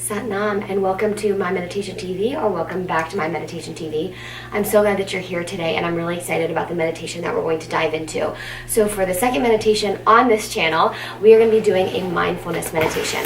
Satnam, and welcome to My Meditation TV, or welcome back to My Meditation TV. I'm so glad that you're here today, and I'm really excited about the meditation that we're going to dive into. So for the second meditation on this channel, we are going to be doing a mindfulness meditation.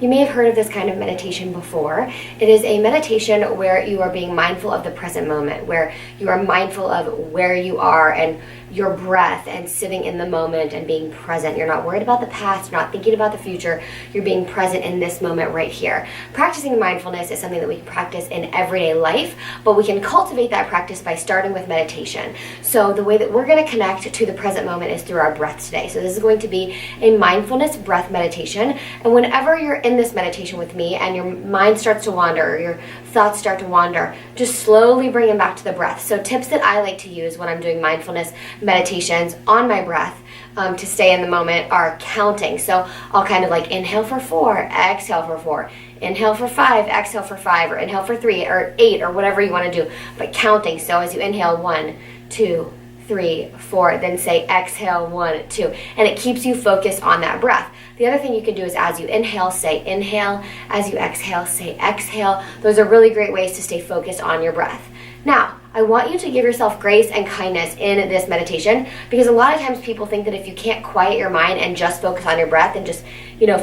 You may have heard of this kind of meditation before. It is a meditation where you are being mindful of the present moment, where you are mindful of where you are and your breath and sitting in the moment and being present. You're not worried about the past, you're not thinking about the future, you're being present in this moment right here. Practicing mindfulness is something that we can practice in everyday life, but we can cultivate that practice by starting with meditation. So the way that we're going to connect to the present moment is through our breath today. So this is going to be a mindfulness breath meditation, and whenever you're in this meditation with me and your mind starts to wander, or your thoughts start to wander, just slowly bring them back to the breath. So tips that I like to use when I'm doing mindfulness meditations on my breath to stay in the moment are counting. So I'll kind of like inhale for 4, exhale for 4, inhale for 5, exhale for 5, or inhale for 3 or 8, or whatever you want to do, but counting. So as you inhale, 1, 2, 3, 4, then say exhale, 1, 2, and it keeps you focused on that breath. The other thing you can do is as you inhale, say inhale. As you exhale, say exhale. Those are really great ways to stay focused on your breath. Now, I want you to give yourself grace and kindness in this meditation, because a lot of times people think that if you can't quiet your mind and just focus on your breath and just,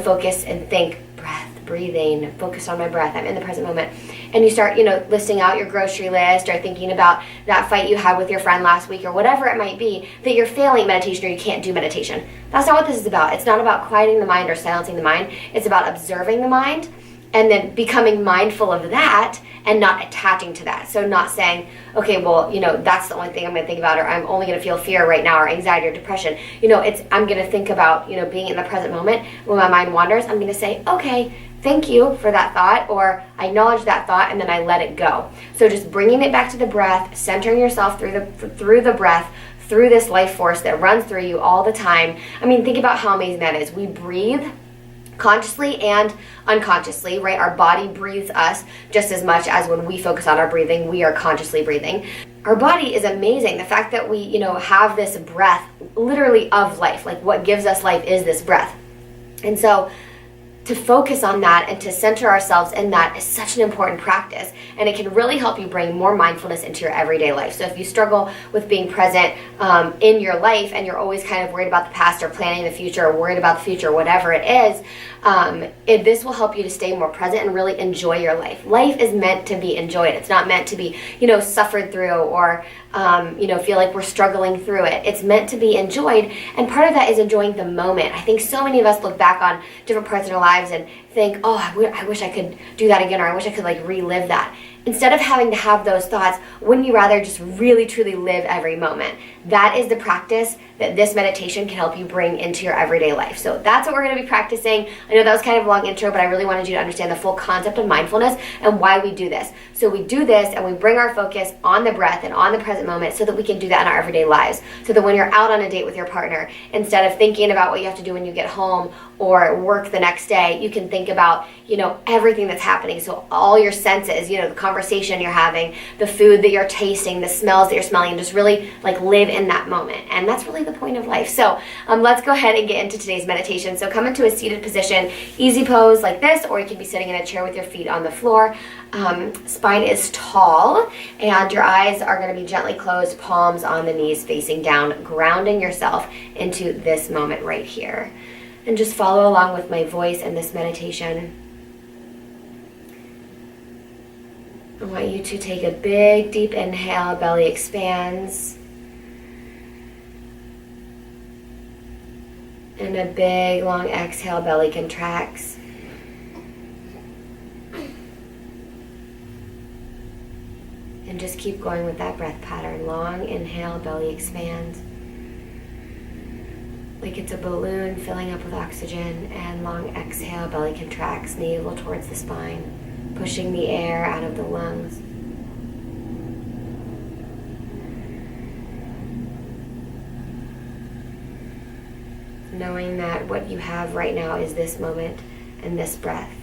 focus and think, breath, breathing, focus on my breath, I'm in the present moment, and you start, listing out your grocery list or thinking about that fight you had with your friend last week or whatever it might be, that you're failing meditation or you can't do meditation. That's not what this is about. It's not about quieting the mind or silencing the mind. It's about observing the mind and then becoming mindful of that and not attaching to that. So not saying, okay, well, that's the only thing I'm going to think about, or I'm only going to feel fear right now, or anxiety or depression. I'm going to think about, being in the present moment. When my mind wanders, I'm going to say, okay, thank you for that thought, or I acknowledge that thought, and then I let it go. So just bringing it back to the breath, centering yourself through the breath, through this life force that runs through you all the time. I mean, think about how amazing that is. We breathe consciously and unconsciously, right? Our body breathes us just as much as when we focus on our breathing, we are consciously breathing. Our body is amazing. The fact that we, have this breath literally of life, like what gives us life is this breath. And so to focus on that and to center ourselves in that is such an important practice, and it can really help you bring more mindfulness into your everyday life. So if you struggle with being present in your life and you're always kind of worried about the past or planning the future or worried about the future, whatever it is, this will help you to stay more present and really enjoy your life. Life is meant to be enjoyed. It's not meant to be, suffered through or, feel like we're struggling through it. It's meant to be enjoyed, and part of that is enjoying the moment. I think so many of us look back on different parts in our lives and think, oh, I wish I could do that again, or I wish I could relive that. Instead of having to have those thoughts, wouldn't you rather just really truly live every moment? That is the practice that this meditation can help you bring into your everyday life. So that's what we're going to be practicing. I know that was kind of a long intro, but I really wanted you to understand the full concept of mindfulness and why we do this. So we do this and we bring our focus on the breath and on the present moment so that we can do that in our everyday lives. So that when you're out on a date with your partner, instead of thinking about what you have to do when you get home or work the next day, you can think about, everything that's happening. So all your senses, the conversation you're having, the food that you're tasting, the smells that you're smelling, and just really live in that moment. And that's really the point of life. So let's go ahead and get into today's meditation. So come into a seated position, easy pose like this, or you can be sitting in a chair with your feet on the floor. Spine is tall, and your eyes are going to be gently closed, palms on the knees facing down, grounding yourself into this moment right here. And just follow along with my voice in this meditation. I want you to take a big, deep inhale, belly expands. And a big, long exhale, belly contracts. And just keep going with that breath pattern. Long inhale, belly expands. Like it's a balloon filling up with oxygen. And long exhale, belly contracts, navel towards the spine, pushing the air out of the lungs. Knowing that what you have right now is this moment and this breath.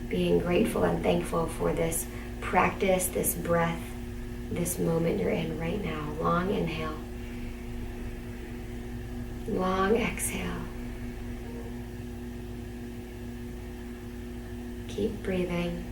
Being grateful and thankful for this practice, this breath, this moment you're in right now. Long inhale. Long exhale. Keep breathing.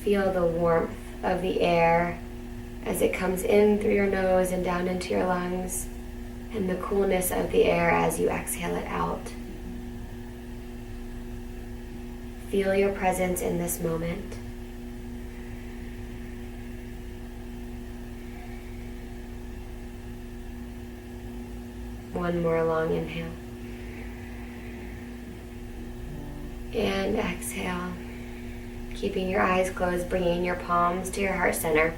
Feel the warmth of the air as it comes in through your nose and down into your lungs, and the coolness of the air as you exhale it out. Feel your presence in this moment. One more long inhale. And exhale. Keeping your eyes closed, bringing your palms to your heart center.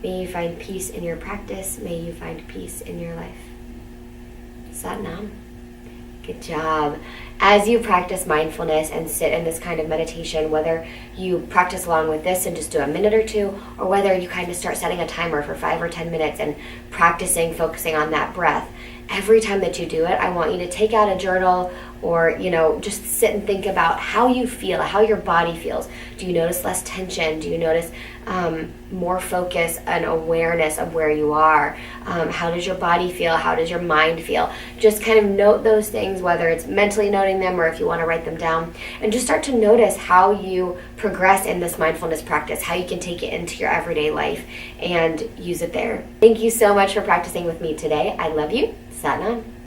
May you find peace in your practice. May you find peace in your life. Sat Nam. Good job. As you practice mindfulness and sit in this kind of meditation, whether you practice along with this and just do a minute or two, or whether you kind of start setting a timer for 5 or 10 minutes and practicing, focusing on that breath, every time that you do it, I want you to take out a journal or, just sit and think about how you feel, how your body feels. Do you notice less tension? Do you notice more focus and awareness of where you are? How does your body feel? How does your mind feel? Just kind of note those things, whether it's mentally noting them or if you want to write them down, and just start to notice how you progress in this mindfulness practice, how you can take it into your everyday life and use it there. Thank you so much for practicing with me today. I love you. Sat Nam.